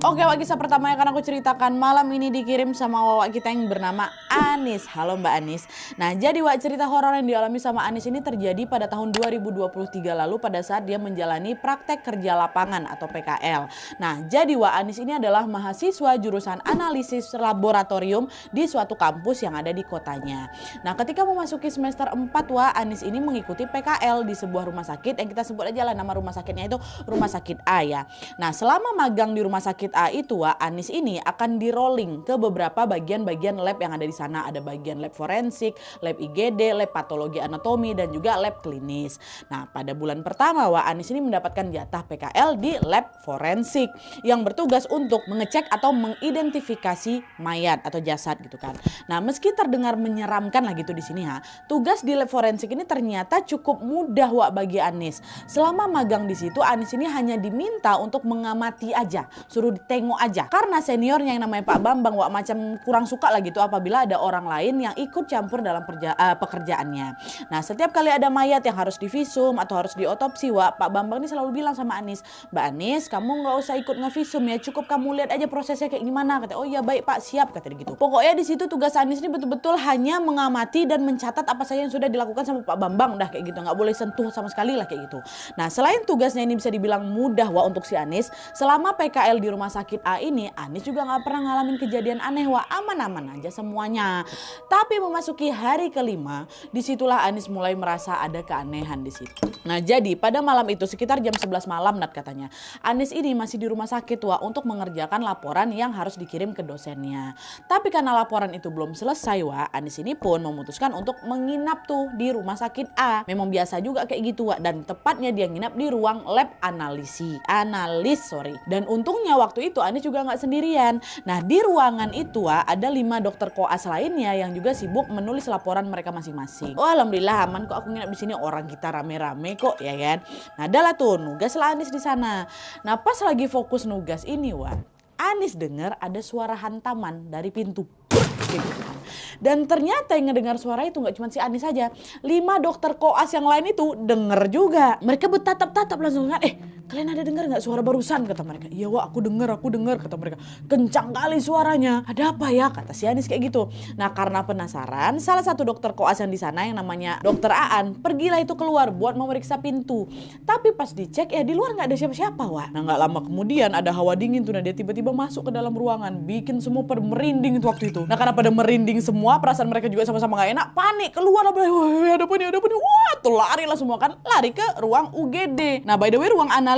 Oke, Wak, kisah pertama yang akan aku ceritakan malam ini dikirim sama Wak kita yang bernama Anis. Halo Mbak Anis. Nah, jadi Wak, cerita horor yang dialami sama Anis ini terjadi pada tahun 2023 lalu pada saat dia menjalani praktek kerja lapangan atau PKL. Nah, jadi Wak, Anis ini adalah mahasiswa jurusan analisis laboratorium di suatu kampus yang ada di kotanya. Nah, ketika memasuki semester 4 Wak, Anis ini mengikuti PKL di sebuah rumah sakit yang kita sebut aja lah nama rumah sakitnya itu Rumah Sakit A ya. Nah, selama magang di Rumah Sakit A itu Wak, Anis ini akan di rolling ke beberapa bagian-bagian lab yang ada di sana. Ada bagian lab forensik, lab IGD, lab patologi anatomi, dan juga lab klinis. Nah, pada bulan pertama Wak, Anis ini mendapatkan jatah PKL di lab forensik yang bertugas untuk mengecek atau mengidentifikasi mayat atau jasad gitu kan. Nah, meski terdengar menyeramkan lah gitu di sini ha, tugas di lab forensik ini ternyata cukup mudah Wak bagi Anis. Selama magang di situ Anis ini hanya diminta untuk mengamati aja, suruh ditengok aja. Karena seniornya yang namanya Pak Bambang Wak macam kurang suka lah gitu apabila ada orang lain yang ikut campur dalam pekerjaannya. Nah, setiap kali ada mayat yang harus divisum atau harus diotopsi Wak, Pak Bambang ini selalu bilang sama Anis, "Mbak Anis, kamu nggak usah ikut ngevisum ya, cukup kamu lihat aja prosesnya kayak gimana." Kata, "Oh iya baik Pak, siap," kata dia gitu. Pokoknya di situ tugas Anis ini betul-betul hanya mengamati dan mencatat apa saja yang sudah dilakukan sama Pak Bambang, udah kayak gitu, nggak boleh sentuh sama sekali lah kayak gitu. Nah, selain tugasnya ini bisa dibilang mudah Wak untuk si Anis, selama PKL di Rumah Sakit A ini Anis juga nggak pernah ngalamin kejadian aneh Wak, aman-aman aja semuanya. Tapi memasuki hari kelima, disitulah Anis mulai merasa ada keanehan di situ. Nah, jadi pada malam itu sekitar jam 11 malam Nat katanya, Anis ini masih di rumah sakit Wak untuk mengerjakan laporan yang harus dikirim ke dosennya. Tapi karena laporan itu belum selesai Wak, Anis ini pun memutuskan untuk menginap tuh di Rumah Sakit A. Memang biasa juga kayak gitu Wak, dan tepatnya dia nginap di ruang lab analis. Dan untungnya waktu itu Anis juga nggak sendirian. Nah, di ruangan itu Wak, ada 5 dokter koas lainnya yang juga sibuk menulis laporan mereka masing-masing. Oh, alhamdulillah aman kok aku nginap di sini, orang kita rame-rame kok ya kan. Nah, adalah tuh nugas lah Anis di sana. Nah, pas lagi fokus nugas ini Wak, Anis dengar ada suara hantaman dari pintu. Gitu kan. Dan ternyata yang ngedengar suara itu nggak cuma si Anis saja, 5 dokter koas yang lain itu denger juga. Mereka bertatap-tatap langsung kan, kalian ada dengar nggak suara barusan, kata mereka. Iya Wak, aku dengar kata mereka. Kencang kali suaranya. Ada apa ya, kata si Anis kayak gitu. Nah, karena penasaran, salah satu dokter koas yang di sana yang namanya Dokter Aan pergilah itu keluar buat memeriksa pintu. Tapi pas dicek ya di luar nggak ada siapa-siapa Wak. Nah, nggak lama kemudian ada hawa dingin tuh, nah dia tiba-tiba masuk ke dalam ruangan, bikin semua pada merinding itu waktu itu. Nah, karena pada merinding semua, perasaan mereka juga sama-sama gak enak, panik keluar, ada apa nih, wah tuh lari lah semua kan, lari ke ruang UGD. Nah, by the way ruang analis